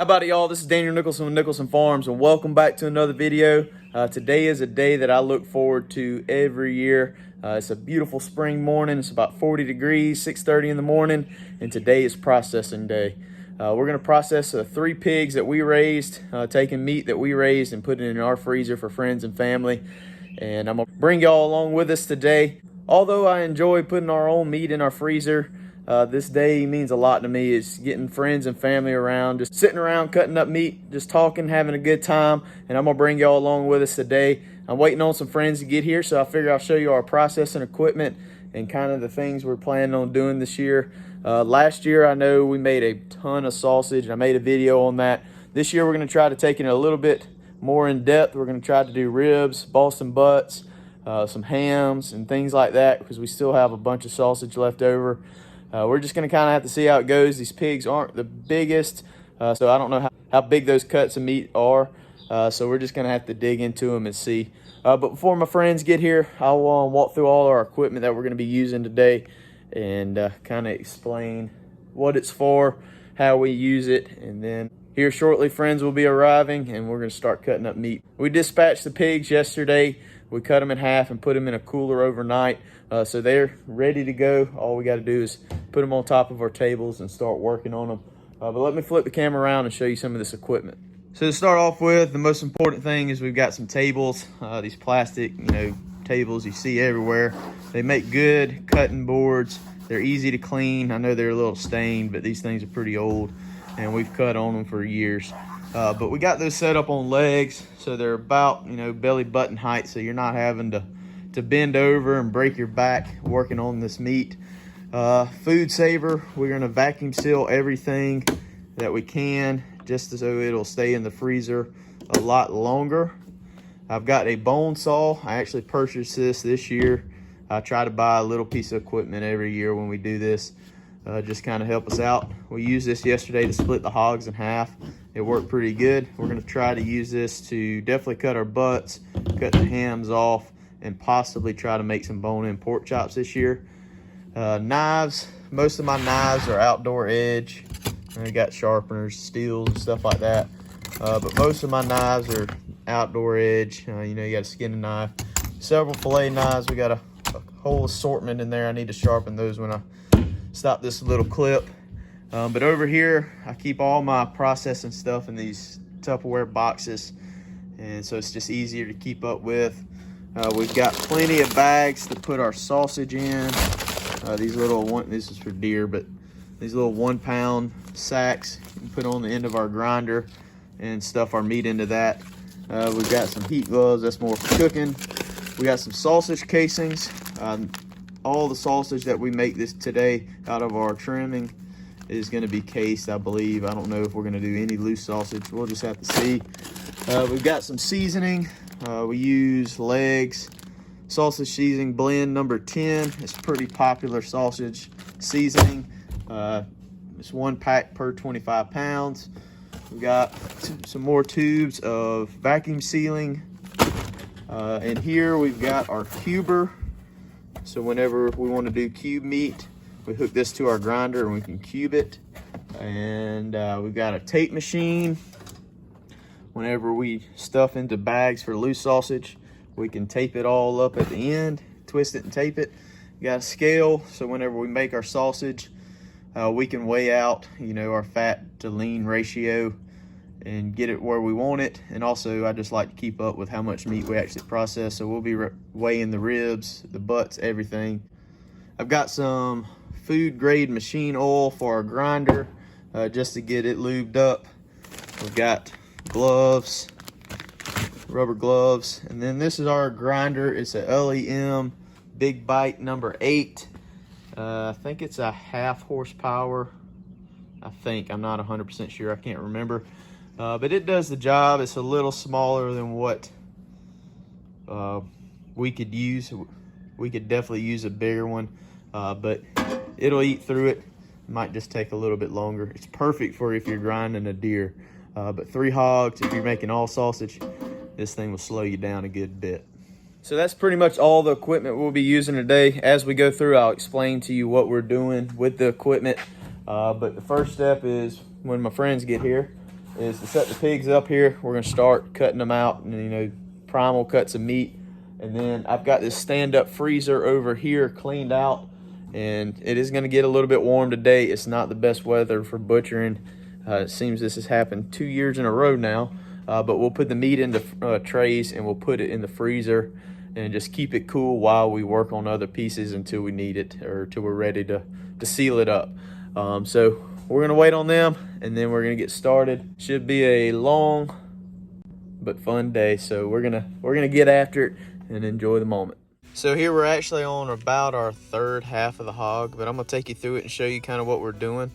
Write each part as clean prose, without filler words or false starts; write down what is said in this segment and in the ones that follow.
How about it, y'all? This is Daniel Nicholson with Nicholson Farms, and welcome back to another video. Today is a day that I look forward to every year. It's a beautiful spring morning. It's about 40 degrees, 6:30 in the morning, and today is processing day. We're going to process 3 pigs that we raised, taking meat that we raised and putting it in our freezer for friends and family. And I'm going to bring y'all along with us today. Although I enjoy putting our own meat in our freezer, this day means a lot to me. It's getting friends and family around, just sitting around, cutting up meat, just talking, having a good time. And I'm gonna bring y'all along with us today. I'm waiting on some friends to get here, so I figure I'll show you our processing equipment and kind of the things we're planning on doing this year. Last year, I know we made a ton of sausage, and I made a video on that. This year, we're gonna try to take it a little bit more in depth. We're gonna try to do ribs, Boston butts, some hams, and things like that, because we still have a bunch of sausage left over. We're just going to kind of have to see how it goes. These pigs aren't the biggest, so I don't know how big those cuts of meat are. So we're just going to have to dig into them and see. But before my friends get here, I'll walk through all our equipment that we're going to be using today and kind of explain what it's for, how we use it, and then here shortly friends will be arriving and we're going to start cutting up meat. We dispatched the pigs yesterday. We cut them in half and put them in a cooler overnight. So they're ready to go. All we got to do is put them on top of our tables and start working on them. But let me flip the camera around and show you some of this equipment. So to start off with, the most important thing is we've got some tables. These plastic, tables you see everywhere. They make good cutting boards. They're easy to clean. I know they're a little stained, but these things are pretty old and we've cut on them for years. But we got those set up on legs, so they're about, belly button height, so you're not having to bend over and break your back working on this meat. Food saver, we're going to vacuum seal everything that we can just so it'll stay in the freezer a lot longer. I've got a bone saw. I actually purchased this year. I try to buy a little piece of equipment every year when we do this, just kind of help us out. We used this yesterday to split the hogs in half. It worked pretty good. We're going to try to use this to definitely cut our butts, cut the hams off, and possibly try to make some bone-in pork chops this year. Knives, most of my knives are outdoor edge. I got sharpeners, steels, and stuff like that. But most of my knives are outdoor edge. You got a skinning knife. Several fillet knives. We got a whole assortment in there. I need to sharpen those when I stop this little clip. But over here, I keep all my processing stuff in these Tupperware boxes. And so it's just easier to keep up with. We've got plenty of bags to put our sausage in. These little this is for deer, but these little 1-pound sacks you can put on the end of our grinder and stuff our meat into that. We've got some heat gloves, that's more for cooking. We got some sausage casings. All the sausage that we make today out of our trimming is going to be cased, I believe. I don't know if we're going to do any loose sausage. We'll just have to see. We've got some seasoning. We use Legs sausage seasoning blend number 10. It's pretty popular sausage seasoning. It's 1 pack per 25 pounds. We got some more tubes of vacuum sealing. And here we've got our cuber. So whenever we want to do cube meat, we hook this to our grinder and we can cube it. And we've got a tape machine. Whenever we stuff into bags for loose sausage, we can tape it all up at the end, twist it and tape it. We got a scale, so whenever we make our sausage, we can weigh out, our fat to lean ratio and get it where we want it. And also, I just like to keep up with how much meat we actually process, so we'll be weighing the ribs, the butts, everything. I've got some food grade machine oil for our grinder, just to get it lubed up. We've got gloves, rubber gloves, and then this is our grinder. It's a LEM Big Bite number 8. I think it's a 1/2 horsepower. I'm not 100% sure. I can't remember, but it does the job. It's a little smaller than what we could use. We could definitely use a bigger one, but it'll eat through it. Might just take a little bit longer. It's perfect for if you're grinding a deer. But 3 hogs, if you're making all sausage, this thing will slow you down a good bit. So that's pretty much all the equipment we'll be using today. As we go through, I'll explain to you what we're doing with the equipment. But the first step is when my friends get here, is to set the pigs up here. We're gonna start cutting them out, and primal cuts of meat. And then I've got this stand-up freezer over here cleaned out, and it is gonna get a little bit warm today. It's not the best weather for butchering. It seems this has happened 2 years in a row now, but we'll put the meat into trays and we'll put it in the freezer and just keep it cool while we work on other pieces until we need it or until we're ready to seal it up. So we're gonna wait on them and then we're gonna get started. Should be a long but fun day, so we're gonna get after it and enjoy the moment. So here we're actually on about our third half of the hog, but I'm gonna take you through it and show you kind of what we're doing.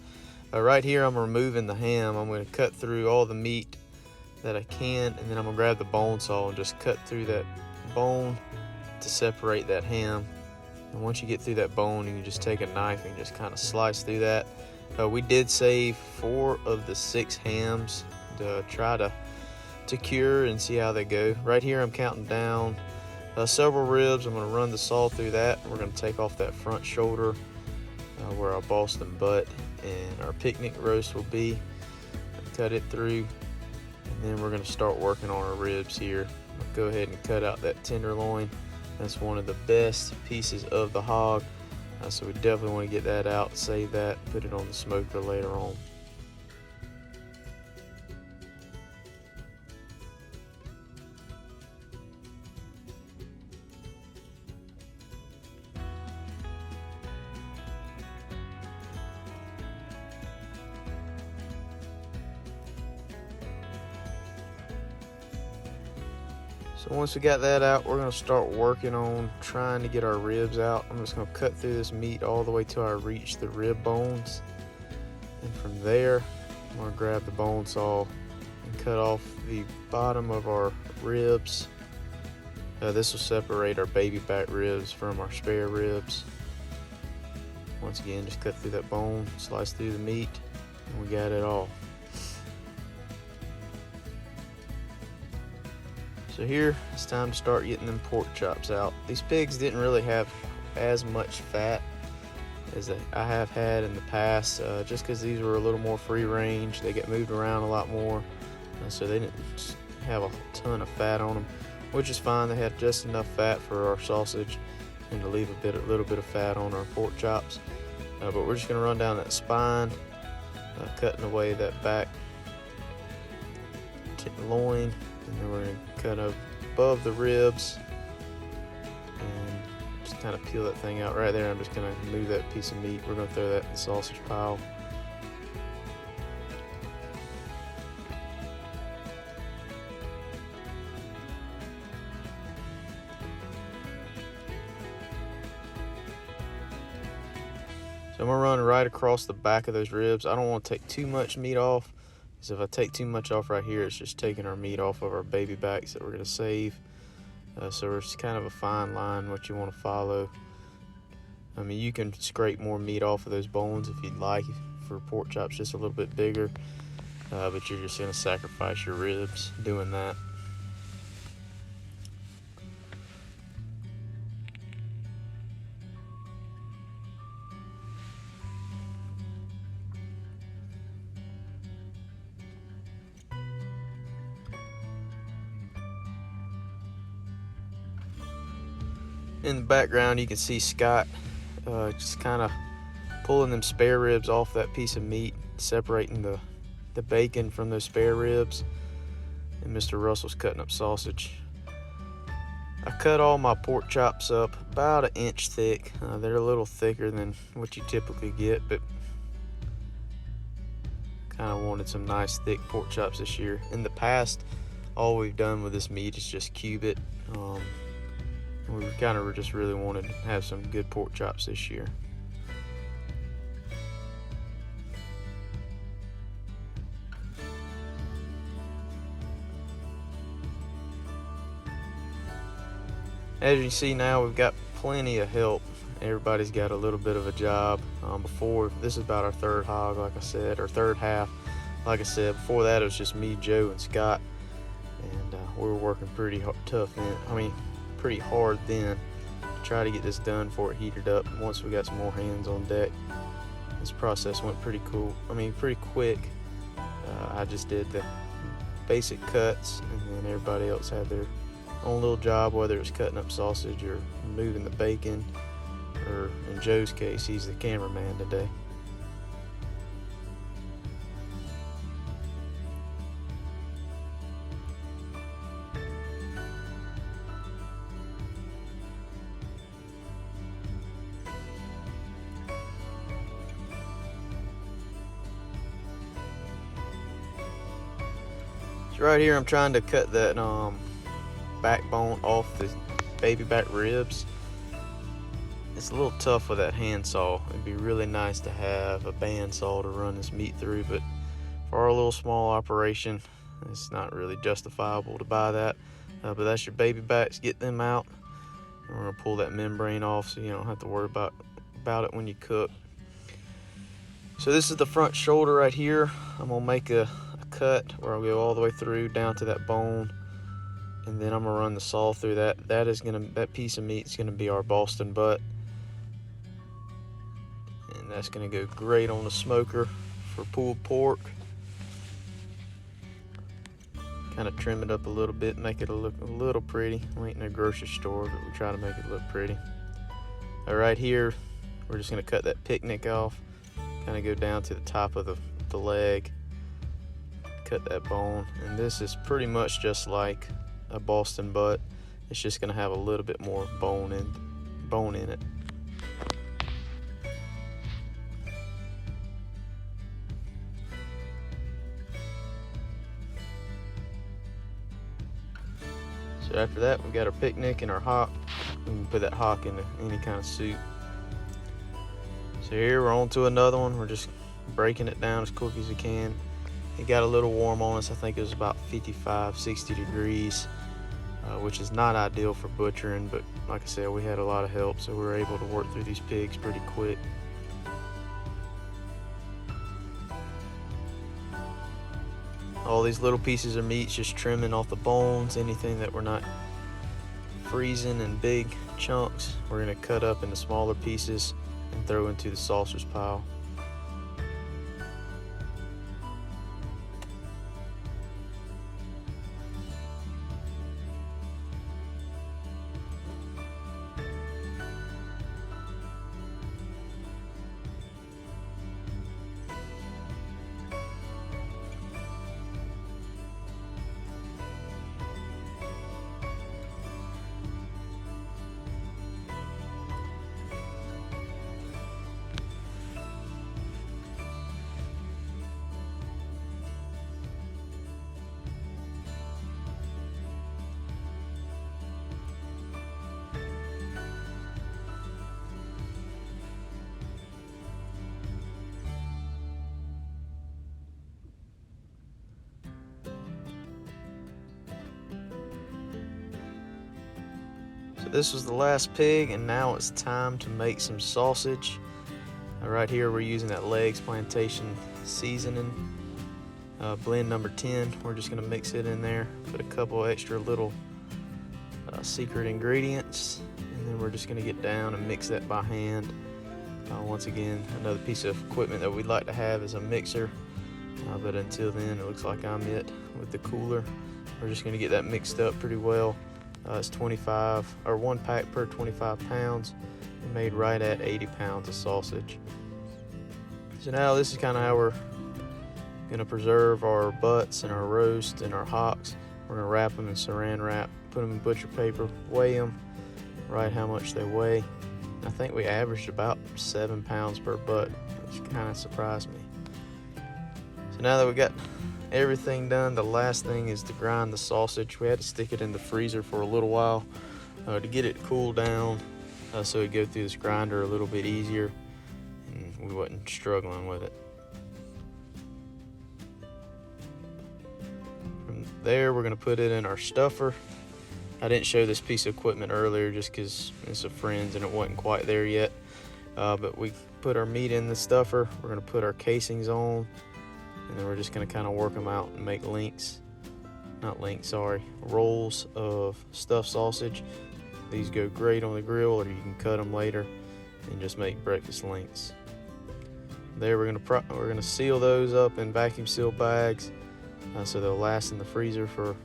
Right here I'm removing the ham. I'm gonna cut through all the meat that I can, and then I'm gonna grab the bone saw and just cut through that bone to separate that ham. And once you get through that bone, you can just take a knife and just kind of slice through that. We did save 4 of the 6 hams to try to cure and see how they go. Right here I'm counting down several ribs. I'm going to run the saw through that. We're going to take off that front shoulder where our Boston butt and our picnic roast will be. Cut it through, and then we're going to start working on our ribs here. I'll go ahead and cut out that tenderloin. That's one of the best pieces of the hog, so we definitely want to get that out, save that, put it on the smoker later on. So once we got that out, we're going to start working on trying to get our ribs out. I'm just going to cut through this meat all the way till I reach the rib bones. And from there, I'm going to grab the bone saw and cut off the bottom of our ribs. This will separate our baby back ribs from our spare ribs. Once again, just cut through that bone, slice through the meat, and we got it all. So here, it's time to start getting them pork chops out. These pigs didn't really have as much fat as I have had in the past, just because these were a little more free range. They get moved around a lot more, so they didn't have a ton of fat on them, which is fine. They had just enough fat for our sausage and to leave a little bit of fat on our pork chops. But we're just gonna run down that spine, cutting away that back loin, and then we're going to cut up above the ribs and just kind of peel that thing out right there. I'm just going to move that piece of meat. We're going to throw that in the sausage pile. So I'm going to run right across the back of those ribs. I don't want to take too much meat off. So if I take too much off right here, it's just taking our meat off of our baby backs that we're going to save. So it's kind of a fine line what you want to follow. I mean, you can scrape more meat off of those bones if you'd like, for pork chops just a little bit bigger. But you're just going to sacrifice your ribs doing that. In the background, you can see Scott just kind of pulling them spare ribs off that piece of meat, separating the bacon from those spare ribs. And Mr. Russell's cutting up sausage. I cut all my pork chops up about 1 inch thick. They're a little thicker than what you typically get, but kind of wanted some nice thick pork chops this year. In the past, all we've done with this meat is just cube it. We kind of just really wanted to have some good pork chops this year. As you see now, we've got plenty of help. Everybody's got a little bit of a job. Before, this is about our third hog, like I said, or third half. Like I said, before that it was just me, Joe, and Scott, and we were working pretty tough then. I mean, pretty hard then to try to get this done before it heated up. And once we got some more hands on deck, this process went pretty quick. I just did the basic cuts, and then everybody else had their own little job, whether it was cutting up sausage or moving the bacon, or in Joe's case, he's the cameraman today. So right here I'm trying to cut that backbone off the baby back ribs. It's a little tough with that handsaw. It'd be really nice to have a bandsaw to run this meat through, but for our little small operation, it's not really justifiable to buy that. But that's your baby backs. Get them out, and we're gonna pull that membrane off so you don't have to worry about it when you cook. So this is the front shoulder right here. I'm gonna make a cut where I'll go all the way through down to that bone, and then I'm gonna run the saw through that. That piece of meat is gonna be our Boston butt, and that's gonna go great on the smoker for pulled pork. Kind of trim it up a little bit, make it look a little pretty. We ain't in a grocery store, but we try to make it look pretty. All right, here we're just gonna cut that picnic off, kind of go down to the top of the leg, cut that bone, and this is pretty much just like a Boston butt. It's just gonna have a little bit more bone in it. So after that, we got our picnic and our hock. We can put that hock into any kind of soup. So here we're on to another one. We're just breaking it down as quick as we can. It got a little warm on us. I think it was about 55, 60 degrees, which is not ideal for butchering, but like I said, we had a lot of help, so we were able to work through these pigs pretty quick. All these little pieces of meat, just trimming off the bones, anything that we're not freezing in big chunks, we're gonna cut up into smaller pieces and throw into the sausage pile. So this was the last pig, and now it's time to make some sausage. Right here we're using that Legs Plantation seasoning, blend number 10. We're just gonna mix it in there, put a couple extra little secret ingredients, and then we're just gonna get down and mix that by hand. Once again, another piece of equipment that we'd like to have is a mixer, but until then it looks like I'm it with the cooler. We're just gonna get that mixed up pretty well. It's 1 pack per 25 pounds, made right at 80 pounds of sausage. So now this is kind of how we're gonna preserve our butts and our roast and our hocks. We're gonna wrap them in saran wrap, put them in butcher paper, weigh them, write how much they weigh. I think we averaged about 7 pounds per butt, which kind of surprised me. So now that we got everything done, the last thing is to grind the sausage. We had to stick it in the freezer for a little while to get it cooled down, so it'd go through this grinder a little bit easier and we wasn't struggling with it. From there, we're gonna put it in our stuffer. I didn't show this piece of equipment earlier just because it's a friend's and it wasn't quite there yet, but we put our meat in the stuffer. We're gonna put our casings on, and then we're just gonna kind of work them out and make rolls of stuffed sausage. These go great on the grill, or you can cut them later and just make breakfast links. there. We're gonna seal those up in vacuum seal bags, so they'll last in the freezer for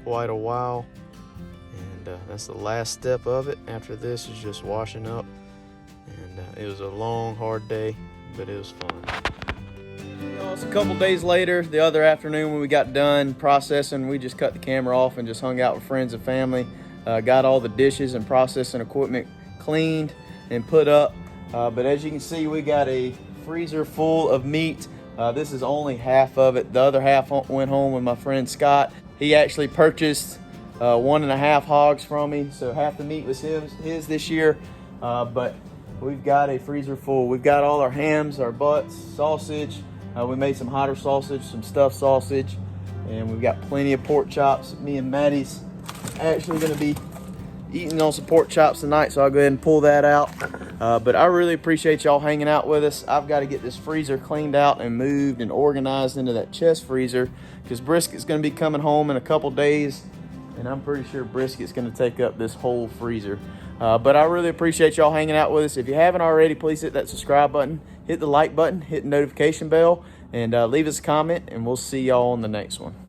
quite a while. And that's the last step of it. After this is just washing up. And it was a long, hard day, but it was fun. It's a couple days later, the other afternoon when we got done processing, we just cut the camera off and just hung out with friends and family. Got all the dishes and processing equipment cleaned and put up. But as you can see, we got a freezer full of meat. This is only half of it. The other half went home with my friend Scott. He actually purchased 1.5 hogs from me, so half the meat was his this year. But we've got a freezer full. We've got all our hams, our butts, sausage. We made some hotter sausage, some stuffed sausage, and we've got plenty of pork chops. Me and Maddie's actually going to be eating on some pork chops tonight, so I'll go ahead and pull that out. But I really appreciate y'all hanging out with us. I've got to get this freezer cleaned out and moved and organized into that chest freezer, because brisket's going to be coming home in a couple days, and I'm pretty sure brisket's going to take up this whole freezer. But I really appreciate y'all hanging out with us. If you haven't already, please hit that subscribe button, hit the like button, hit the notification bell, and leave us a comment, and we'll see y'all on the next one.